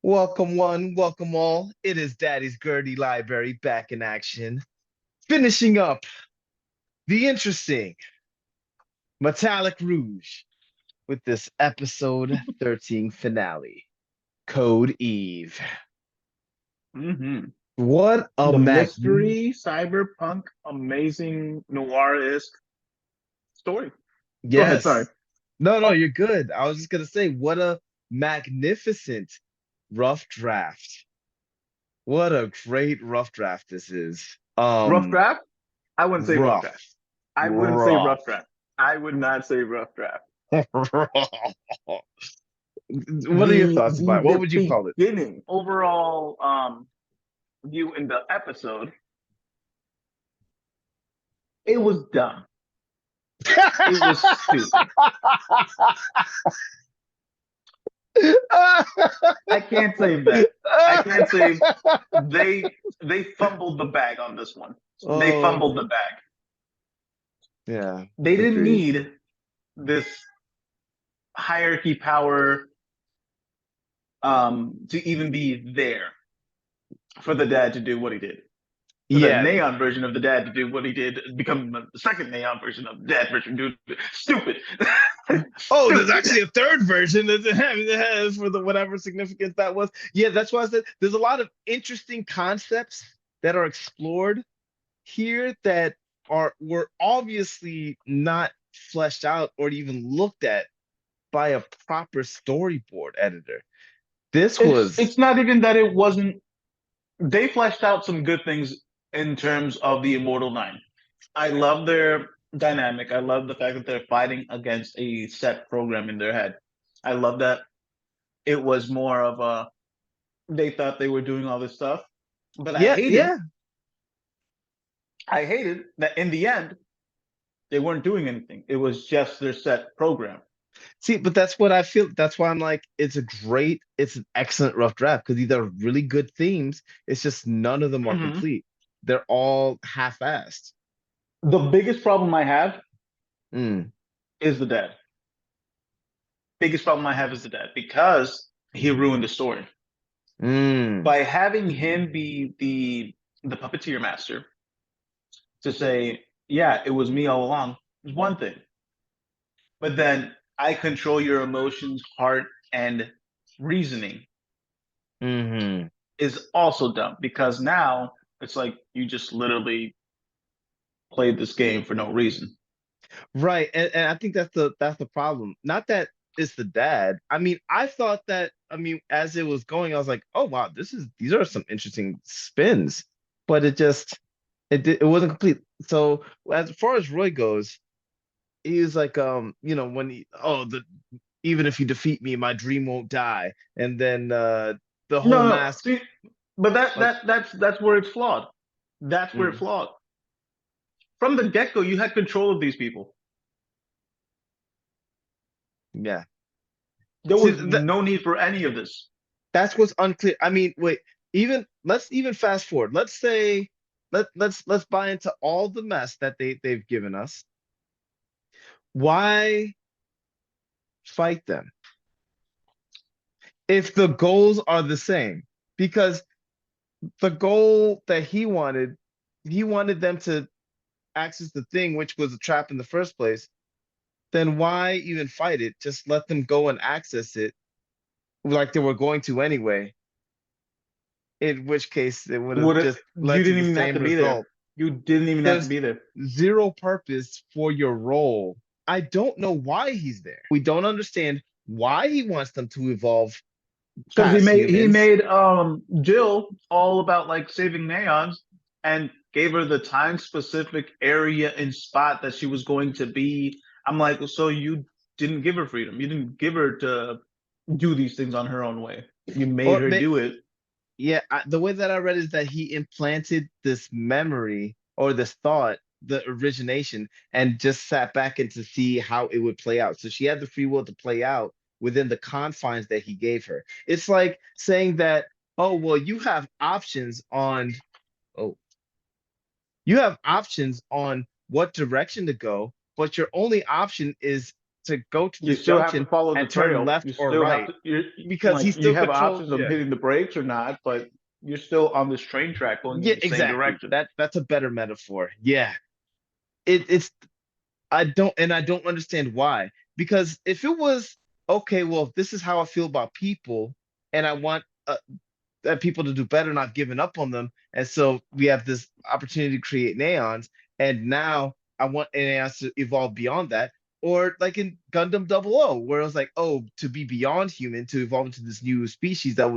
Welcome one, welcome all. It is Daddy's Gertie Library back in action, finishing up the interesting Metallic Rouge with this episode 13 finale, Code Eve. hmm What a The mag mystery, cyberpunk, amazing noir-esque story. Go ahead, sorry. Yes. No, Oh, you're good. I was just gonna say, what a magnificent rough draft. What a great rough draft this is. rough draft? I wouldn't say rough draft. Rough. I wouldn't say Rough. rough draft. I would not say rough draft. What are your The thoughts about it? What the would you call it? beginning, overall view in the episode, it was dumb. It was stupid. I can't say that. I can't say they fumbled the bag on this one. They Oh, fumbled the bag. yeah, They didn't agreed. need this hierarchy power to even be there for the dad to do what he did. For the Yeah. neon version of the dad to do what he did, become the second neon version of the dad version. Dude, stupid, Oh, there's stupid. actually a third version that it has for the whatever significance that was. Yeah, that's why I said there's a lot of interesting concepts that are explored here that were obviously not fleshed out or even looked at by a proper storyboard editor. This was, It's not even that it wasn't. They fleshed out some good things in terms of the Immortal Nine. I love their dynamic. I love the fact that they're fighting against a set program in their head. I love that it was more of a they thought they were doing all this stuff, but yeah, yeah. I hated that in the end they weren't doing anything. It was just their set program. See, but that's what I feel. That's why I'm like, it's an excellent rough draft because these are really good themes. It's just none of them are Mhm. complete. They're all half-assed. The biggest problem I have Mm, is the dad. Biggest problem I have is the dad because he ruined the story mm, by having him be the puppeteer master to say, yeah, it was me all along is one thing, but then I control your emotions, heart, and reasoning hmm. is also dumb because now it's like you just literally played this game for no reason. Right. And I think that's the problem. Not that it's the dad. I mean, I thought that, I mean, as it was going, I was like, oh wow, these are some interesting spins. But it wasn't complete. So as far as Roy goes, he was like, when the even if you defeat me, my dream won't die. And then the whole No, mask, see, but like, that's where it's flawed. That's where it's mm, flawed. From the get go, you had control of these people. yeah. There See, was no need for any of this. that's what's unclear. I mean, wait, let's even fast forward. Let's say let's buy into all the mess that they've given us. Why fight them if the goals are the same? Because the goal that he wanted them to access the thing, which was a trap in the first place. Then why even fight it? Just let them go and access it like they were going to anyway. In which case, it would have Would it, just you led to didn't the even have same to be there. result. You didn't even have to There's be there zero purpose for your role. I don't know why he's there. We don't understand why he wants them to evolve because past he humans. made Jill all about like saving neons and gave her the time specific area and spot that she was going to be. I'm like, so you didn't give her freedom. You didn't give her to do these things on her own way. You made Or her do it. yeah, the way that I read is that he implanted this memory or this thought, the origination, and just sat back and to see how it would play out. So she had the free will to play out within the confines that he gave her. It's like saying that, oh, well, oh, you have options on what direction to go, but your only option is to go to You this still have to junction follow the and turn trail. left You or still have right to. You're because he like still you have controls. options of Yeah. hitting the brakes or not, but you're still on this train track going in Yeah, the same exactly. direction. That's a better metaphor. Yeah. It's I don't understand why. Because if it was okay, well, if this is how I feel about people, and I want people to do better, not giving up on them. And so we have this opportunity to create neons, and now I want neons to evolve beyond that. Or like in Gundam 00, where it was like, oh, to be beyond human, to evolve into this new species that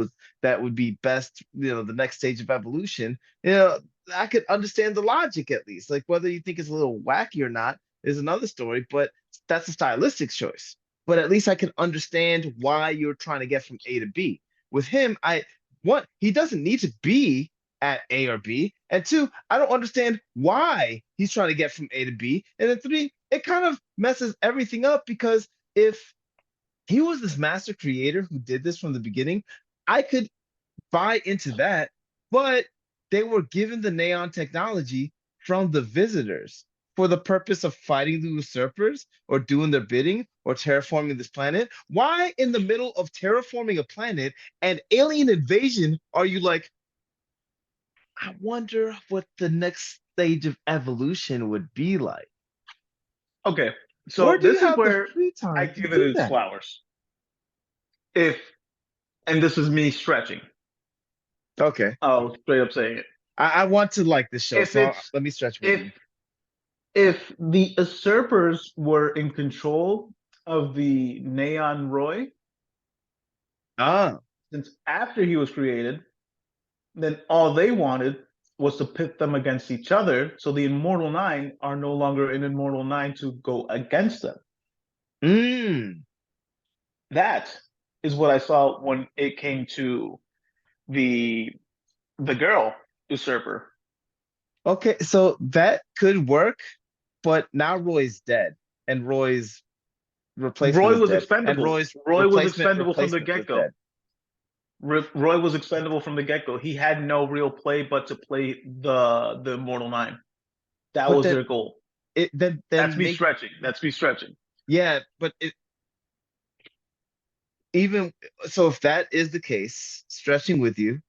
would be best, the next stage of evolution. I could understand the logic at least. Like whether you think it's a little wacky or not is another story, but that's a stylistic choice. But at least I can understand why you're trying to get from A to B. With him, one, he doesn't need to be at A or B. And two, I don't understand why he's trying to get from A to B. And then three, it kind of messes everything up because if he was this master creator who did this from the beginning, I could buy into that. But they were given the neon technology from the visitors for the purpose of fighting the usurpers or doing their bidding or terraforming this planet. Why, in the middle of terraforming a planet and alien invasion, are you like, I wonder what the next stage of evolution would be like? Okay, Where so do you this is have the where free I time to give it do its that? flowers. If and this is me stretching. Okay. Oh, straight up saying it. I want to like this show, If so it's let me stretch with if you. if the usurpers were in control of the Neon Roy, Ah. since after he was created, then all they wanted was to pit them against each other, so the Immortal Nine are no longer an Immortal Nine to go against them. Mm. That is what I saw when it came to the the girl usurper. Okay, so that could work, but now Roy's dead, and Roy's replacement Roy is was dead, and expendable. Roy's Roy was replacement expendable from the replacement was get go. dead. Roy was expendable from the get go. He had no real play but to play the Immortal Nine. That But was then their goal. it That's then me make stretching. That's me stretching. yeah, but even so, if that is the case, stretching with you,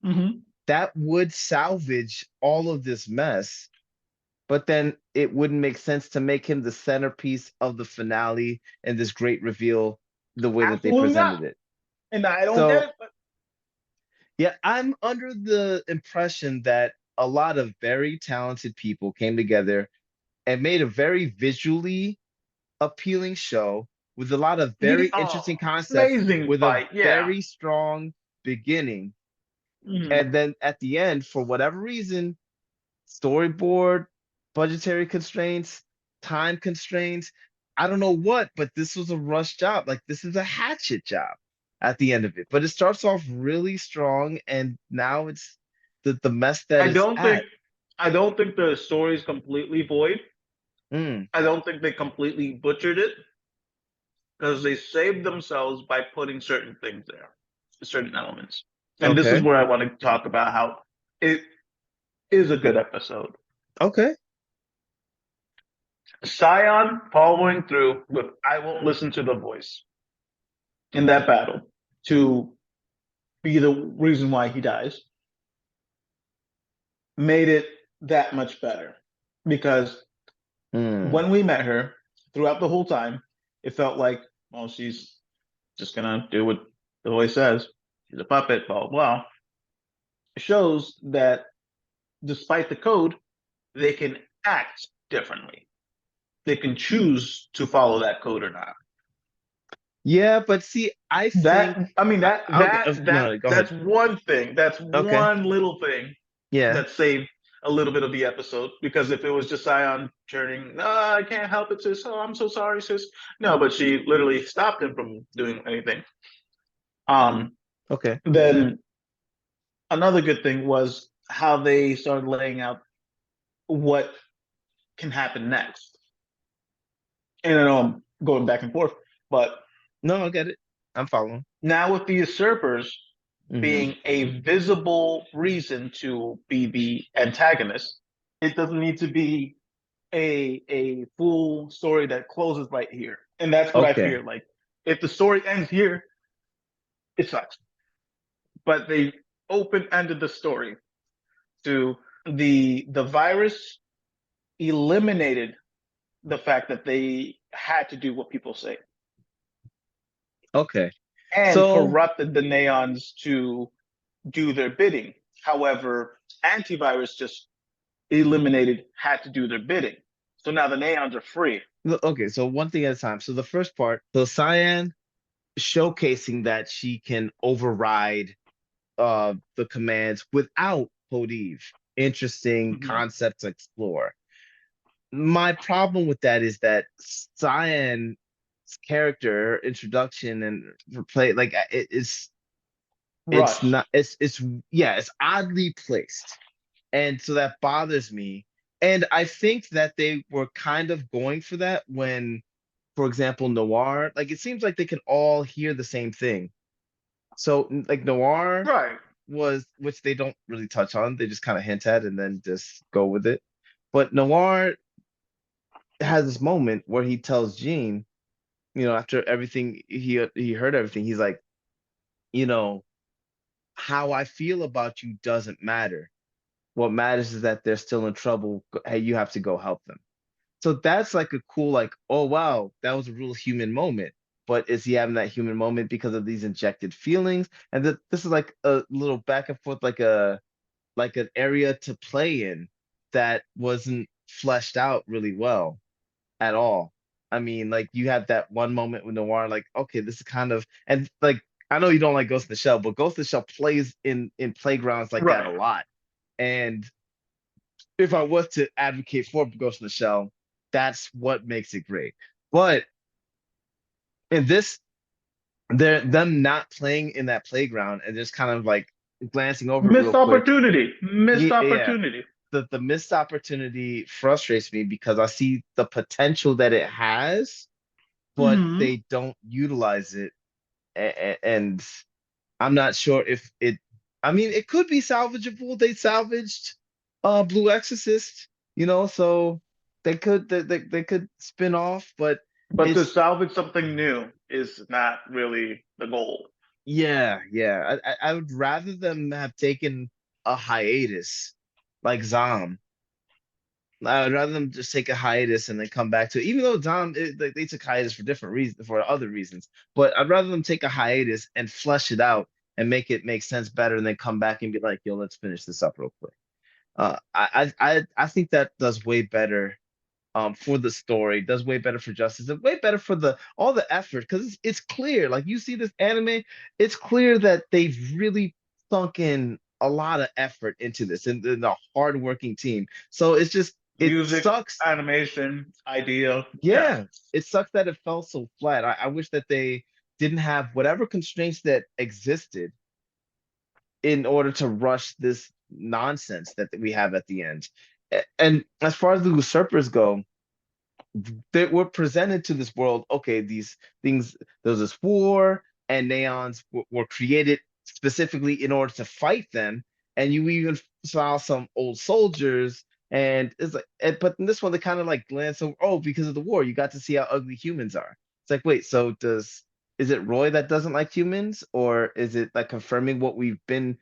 Hmm. that would salvage all of this mess. But then it wouldn't make sense to make him the centerpiece of the finale and this great reveal the way that they Absolutely not. presented it. And I don't get So it, but yeah, I'm under the impression that a lot of very talented people came together and made a very visually appealing show with a lot of he very oh interesting concepts amazing with a fight. Yeah. very strong beginning. Mhm. And then at the end, for whatever reason, storyboard, budgetary constraints, time constraints, I don't know what, but this was a rush job. Like this is a hatchet job at the end of it. But it starts off really strong, and now it's the mess that I it's don't think at. I don't think the story is completely void. Mm, I don't think they completely butchered it because they saved themselves by putting certain things there, certain elements. And this is okay. where I want to talk about how it is a good episode. Okay. Scion following through with I won't listen to the voice in that battle to be the reason why he dies made it that much better because Mm, when we met her throughout the whole time, it felt like, well, she's just gonna do what the voice says. She's a puppet, blah blah blah. It shows that despite the code, they can act differently. They can choose to follow that code or not. yeah, but see, I think That I mean okay. No, go ahead. that's one thing. That's Okay. one little thing Yeah. that saved a little bit of the episode. Because if it was just Sion turning, no, I can't help it, sis. Oh, I'm so sorry, sis. No, but she literally stopped him from doing anything. Um, Okay. then another good thing was how they started laying out what can happen next. And I know I'm going back and forth, but No, I get it. I'm following. now with the usurpers Hmm. being a visible reason to be the antagonist, it doesn't need to be a full story that closes right here. And that's what I Okay. fear. Like, if the story ends here, it sucks. But they open ended the story to the virus eliminated the fact that they had to do what people say Okay. and So corrupted the neons to do their bidding. However, antivirus just eliminated had to do their bidding. So now the neons are free. okay, so one thing at a time. So the first part, so Cyan showcasing that she can override the commands without Podiv. Interesting Mm-hmm. concept to explore. My problem with that is that Cyan's character introduction and her play like it's Rushed. not it's yeah, it's oddly placed. And so that bothers me. And I think that they were kind of going for that when, for example, Noir, like it seems like they can all hear the same thing. So like Noir Right. was, which they don't really touch on, they just kind of hint at and then just go with it. But Noir has this moment where he tells Jean, after everything he heard everything, he's like, you know, how I feel about you doesn't matter. What matters is that they're still in trouble. Hey, you have to go help them. So that's like a cool, like, oh wow, that was a real human moment. But is he having that human moment because of these injected feelings? And that this is like a little back and forth, like an area to play in that wasn't fleshed out really well at all. I mean, like you have that one moment with Noir, like, okay, this is kind of, and like I know you don't like Ghost in the Shell, but Ghost in the Shell plays in playgrounds like that a Right. lot. And if I was to advocate for Ghost in the Shell, that's what makes it great. But in this, they're them not playing in that playground and just kind of like glancing over it real Missed quick. opportunity. Missed Yeah, opportunity. the missed opportunity frustrates me because I see the potential that it has, but Mm-hmm. they don't utilize it. And I'm not sure if it, I mean, it could be salvageable. They salvaged Blue Exorcist, so they could spin off, but But to it's salvage something new is not really the goal. yeah, yeah. I would rather them have taken a hiatus like Zom. I would rather them just take a hiatus and then come back to it. Even though they took hiatus for different reasons, for other reasons. But I'd rather them take a hiatus and flesh it out and make it make sense better, and then come back and be like, "Yo, let's finish this up real quick." I think that does way better for the story, does way better for justice, and way better for the all the effort because it's clear. Like you see this anime, it's clear that they've really sunk in a lot of effort into this and a hardworking team. So it Music, sucks. animation, idea. Yeah. Yeah, it sucks that it fell so flat. I wish that they didn't have whatever constraints that existed in order to rush this nonsense that we have at the end. And as far as the usurpers go, they were presented to this world. Okay, these things, there's this war, and neons were created specifically in order to fight them. And you even saw some old soldiers, and it's like, but in this one, they kind of like glance over. Oh, because of the war, you got to see how ugly humans are. It's like, wait, so is it Roy that doesn't like humans, or is it like confirming what we've been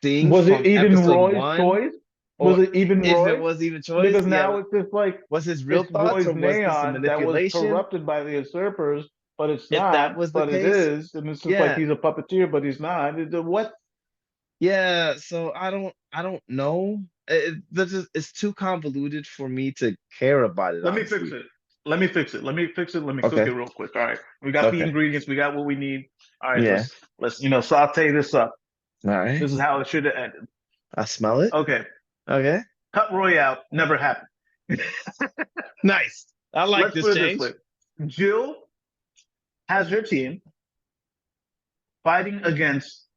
seeing Was it from even episode Roy's one? choice? Was Or it even if it Roy? was even choice, Because yeah, now it's just like was his real it's thoughts Roy's or was this a neon that was manipulation? corrupted by the usurpers, but it's If that not, was the but it case, is. And it's just like yeah, he's a puppeteer, but he's not. What? yeah. So I don't know. It's too convoluted for me to care about it, Let me fix honestly. it. Let me fix it. Let me fix it. Let me cook Okay, it real quick. All right. We got the okay, ingredients. We got what we need. All right. yeah. Let's saute this up. All right. This is how it should have ended. I smell it. Okay. Okay, Cut Roy out. Never happened. nice. I like Let's this put it this way. change. Jill has her team fighting against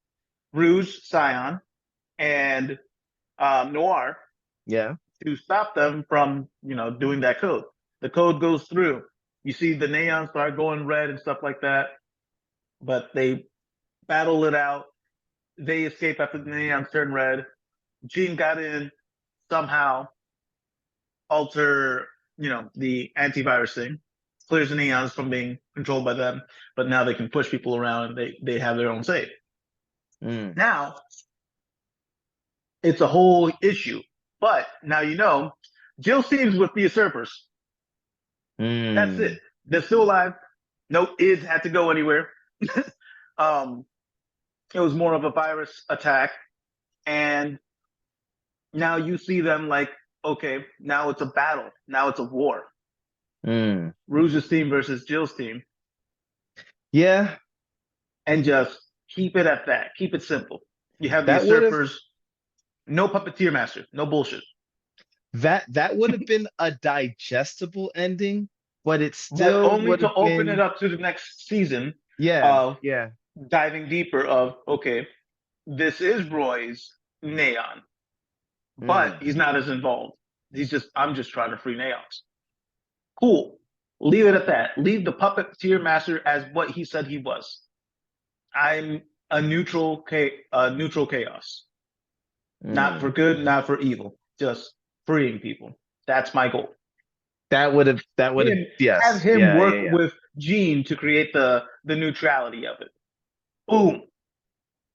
Rouge, Scion, and Noir Yeah, to stop them from, doing that code. The code goes through. You see the neons start going red and stuff like that, but they battle it out. They escape after the neons turn red. Jean got in somehow, alter, the antivirus thing, clears the neons from being controlled by them, but now they can push people around and they have their own say. Mm, Now it's a whole issue. But now you know, Jill seems with the usurpers. That's it. mm, They're still alive. No id had to go anywhere. um, it was more of a virus attack, and now you see them like, okay, now it's a battle. Now it's a war. mm. Rouge's team versus Jill's team, Yeah, and just keep it at that. Keep it simple. You have the that would have usurpers, no puppeteer master, no bullshit. that would have been a digestible ending, but it But still only would to have open it been up to the next season yeah, of yeah. diving deeper of okay, this is Roy's Neon, but Mm. he's not as involved. He's just I'm just trying to free Neons. Cool. Leave it at that. Leave the puppeteer master as what he said he was. I'm a neutral chaos. Not Mm. for good, not for evil. Just freeing people. That's my goal. That would have Him have yes, him yeah, yeah, work yeah. with Gene to create the neutrality of it. Boom,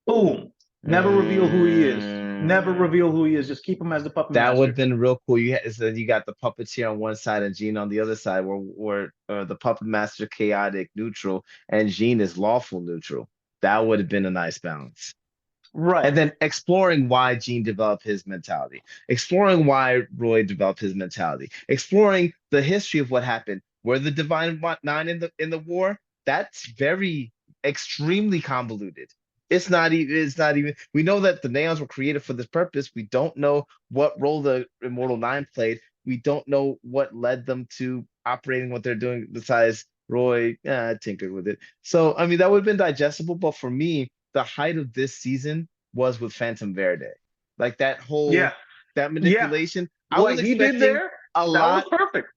boom. Never reveal who he is. Never Mm. reveal who he is. Just keep him as the puppet That would have master. been real cool. So you got the puppeteer on one side and Gene on the other side, where the puppet master chaotic neutral and Gene is lawful neutral. That would have been a nice balance. Right. And then exploring why Gene developed his mentality, exploring why Roy developed his mentality, exploring the history of what happened. Were the Divine Nine in the war? That's very extremely convoluted. It's not even. It's not even. We know that the Neons were created for this purpose. We don't know what role the Immortal Nine played. We don't know what led them to operating what they're doing. Besides Roy, tinkered with it. So I mean, that would have been digestible. But for me, the height of this season was with Phantom Verde. Like Yeah. that Yeah. manipulation. What he did there, A that was lot. perfect.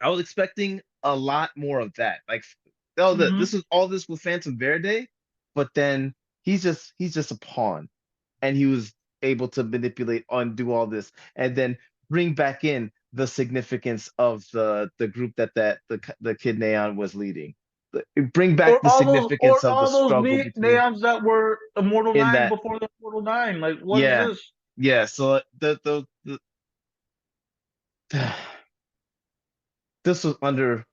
I was expecting a lot more of that. Like, oh, Hmm. this is all this with Phantom Verde, but then he's just a pawn, and he was able to manipulate and do all this, and then bring back in the significance of the group that the Kid Neon was leading. Bring back the significance Or of the all those struggle between neons that were Immortal in Nine that before the Immortal Nine. Like, what is yeah, this? yeah. So this was under.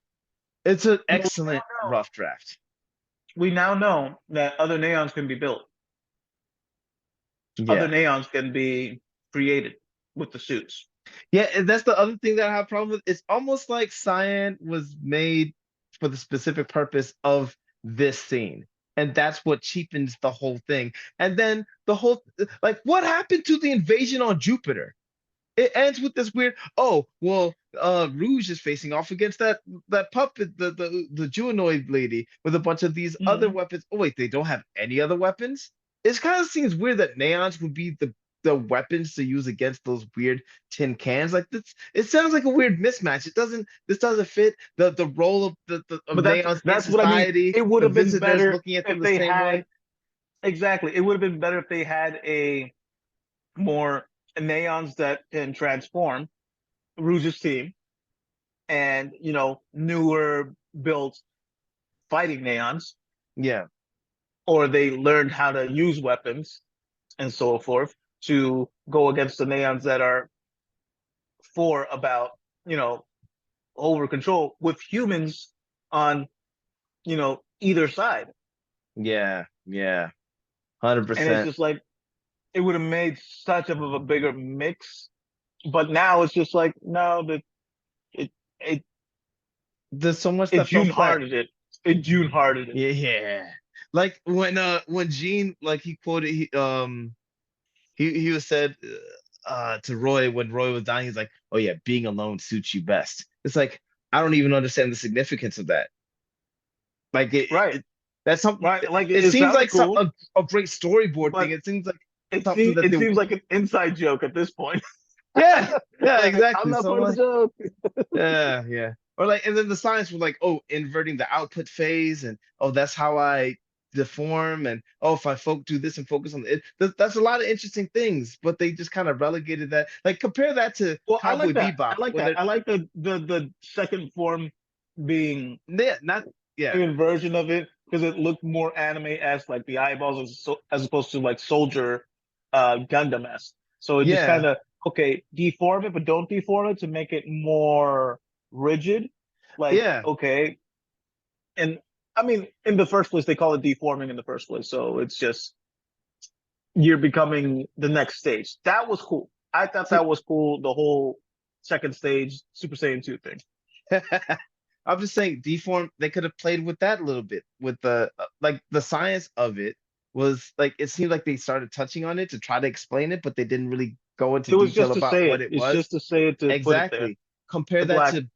It's an Well, excellent rough draft. we now know that other neons can be built. Other Yeah, neons can be created with the suits. yeah. And that's the other thing that I have a problem with. It's almost like Cyan was made for the specific purpose of this scene. And that's what cheapens the whole thing. And then the whole like what happened to the invasion on Jupiter? It ends with this weird, oh, well, Rouge is facing off against that puppet, the Junoid lady with a bunch of these other Hmm. weapons. Oh, wait, they don't have any other weapons? It kind of seems weird that neons would be the weapons to use against those weird tin cans. Like this, it sounds like a weird mismatch. This doesn't fit the role of of But neons in that's what I mean. society, It would the have been visitors better looking at them if the they same had way. exactly. It would have been better if they had a more neons that can transform Rouge's team and newer built fighting neons, Yeah, or they learned how to use weapons and so forth to go against the neons that are for about you know over control with humans on either side, yeah, yeah, and it's 100%. just like it would have made such of a bigger mix. But now it's just like no, that it it There's so much it that fell June flat. hearted it. It June hearted it. Yeah, yeah. Like when Gene like he quoted he was said to Roy when Roy was dying, he's like, "Oh yeah, being alone suits you best." It's like I don't even understand the significance of that. Like Right, that's something right. Like it it seems sounds like cool, a great storyboard thing. but It seems like something that it they seems like an inside joke at this point. yeah, yeah, Like I'm exactly. not So I'm part of the like joke. yeah, yeah. Or like, and then the science was like, oh, inverting the output phase, and oh, that's how I deform, and oh, if I do this and focus on it, that's a lot of interesting things. But they just kind of relegated that. Like, compare that to Well, I Cowboy like that. Bebop, I like when that. they're I like the second form being yeah, not Yeah, inversion of it because it looked more anime as like the eyeballs as opposed to like soldier Gundam esque. So it just yeah, kind of okay, deform it, but don't deform it to make it more rigid. Like yeah. okay, and I mean in the first place they call it deforming in the first place, so it's just you're becoming the next stage. That was cool. I thought See, that was cool. The whole second stage Super Saiyan 2 thing. I'm just saying, deform. They could have played with that a little bit, with the like the science of it was like it seemed like they started touching on it to try to explain it, but they didn't really go into It was detail just to about say what it. it It's was. just to say it to put it there. Exactly. Compare The that black, to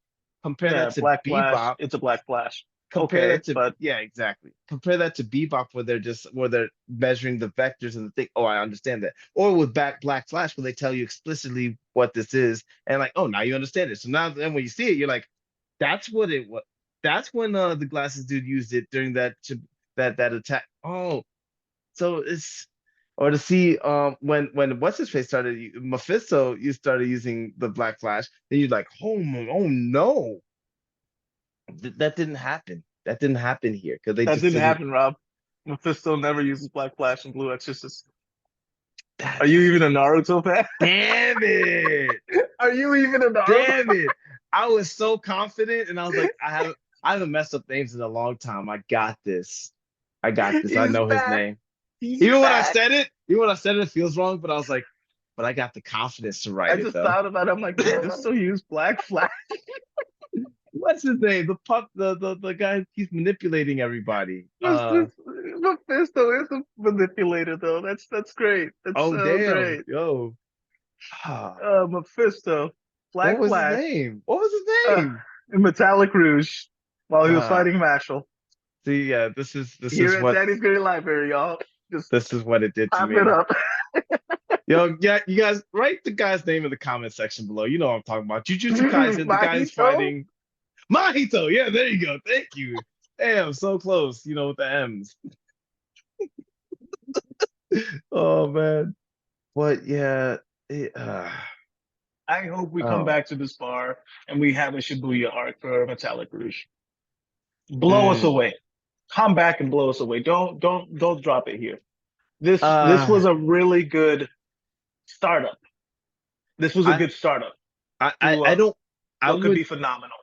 compare that yeah, to black flash. Bebop. It's a black flash. Compare Okay, that to but yeah, exactly. Compare that to Bebop where they're measuring the vectors and the thing. Oh, I understand that. Or with back Black Flash where they tell you explicitly what this is and like, oh, now you understand it. So now then when you see it, you're like, that's what it was. That's when the glasses dude used it during that attack. Oh, so it's or to see when what's his face started Mephisto you started using the Black Flash, then you're like, oh no, that didn't happen. That didn't happen here because they that just didn't didn't. happen, Rob. Mephisto never uses black flash and blue exorcist. Are you That's even a Naruto fan? damn it, Are you even a Naruto? damn it. I was so confident, and I was like, I haven't messed up names in a long time. I got this. I got this. I He's know his back. name. He's Even when I back. said it, even when I said it, it feels wrong, but I was like, but I got the confidence to I write it just though. thought about it. I'm like, Mephisto used black flash. What's his name? The pup, the guy who keeps manipulating everybody. Mephisto is a manipulator, though. That's great. That's Oh so damn, great. yo. Ah, Mephisto, what Black was his Flash, name? What was his uh, name? in Metallic Rouge while he was Ah, fighting Marshall. see, yeah, this Here is at what Daddy's Great Library, y'all. Just it did to pop it me. up. Yo, yeah, you guys write the guy's name in the comment section below. You know what I'm talking about. Jujutsu Kaisen, the guy who's Mahito? fighting Mahito. Yeah, there you go. Thank you. Damn, so close. You know, with the M's. Oh man. But yeah, I hope we come oh. back to this bar and we have a Shibuya arc for Metallic Rouge. Blow us Mm, away. Come back and blow us away. Don't drop it here. This uh, was a really good startup. This was a I, good startup to I don't. I what could would. be phenomenal.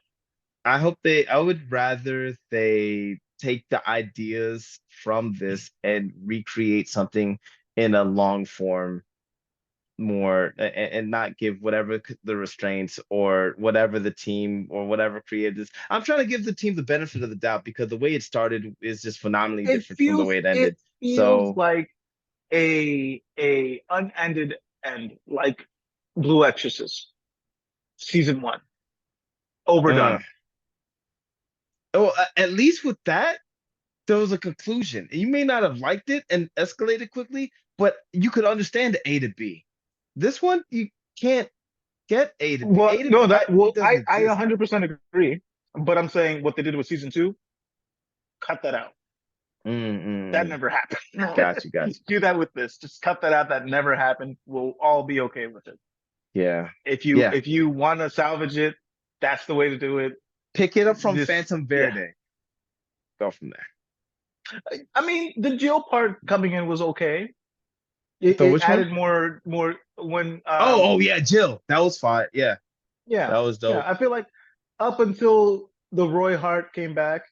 I hope they. I would rather they take the ideas from this and recreate something in a long form more and not give whatever the restraints or whatever the team or whatever creators. I'm trying to give the team the benefit of the doubt because the way it started is just phenomenally It different from the feels way it it ended. feels So, like a unended end, like Blue Exorcist season one, uh, overdone. oh, at least with that, there was a conclusion. You may not have liked it and escalated quickly, but you could understand the A to B. This one, you can't get A to B. Well, A to B, no, that it well, doesn't I exist. 100% agree. But I'm saying what they did with season two, cut that out. Mm, mm, That mm. never happened. Got you, got you. Do that with this. Just cut that out. That never happened. We'll all be okay with it. Yeah, If you yeah. if you want to salvage it, that's the way to do it. Pick it up from This, Phantom yeah. Verde. Go from there. I mean, the Jill part coming in was okay. It, So it which one? added more when Oh, yeah, Jill. That was fine. Yeah, yeah, that was yeah. dope. I feel like up until the Roy Hart came back,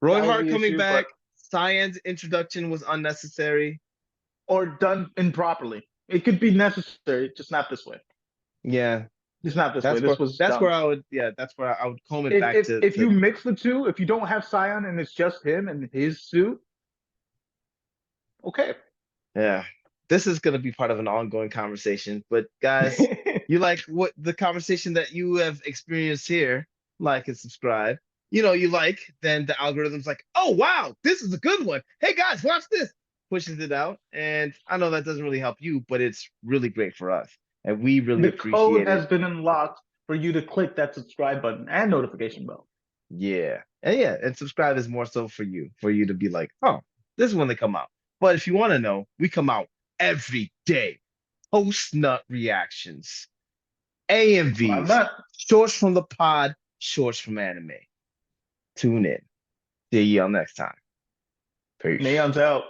Roy that was Hart the coming issue, but back. Cyan's introduction was unnecessary. or done improperly. It could be necessary, just not this way. Yeah, Just not this way. This was that's where dumb. I would yeah, that's where I would comb it If back if if to you mix the two, if you don't have Scion and it's just him and his suit, okay. yeah. This is gonna be part of an ongoing conversation. But guys, you like what the conversation that you have experienced here, like and subscribe. You know, you like, then the algorithm's like, oh wow, this is a good one. Hey guys, watch this. Pushes it out. And I know that doesn't really help you, but it's really great for us. And we really The code appreciate it. has been unlocked for you to click that subscribe button and notification bell. Yeah. And yeah, and subscribe is more so for you to be like, oh, this is when they come out. But if you want to know, we come out every day. Post nut reactions, I'm AMVs, not. shorts from the pod, shorts from anime. tune in. See y'all next time. Peace. Neon's out.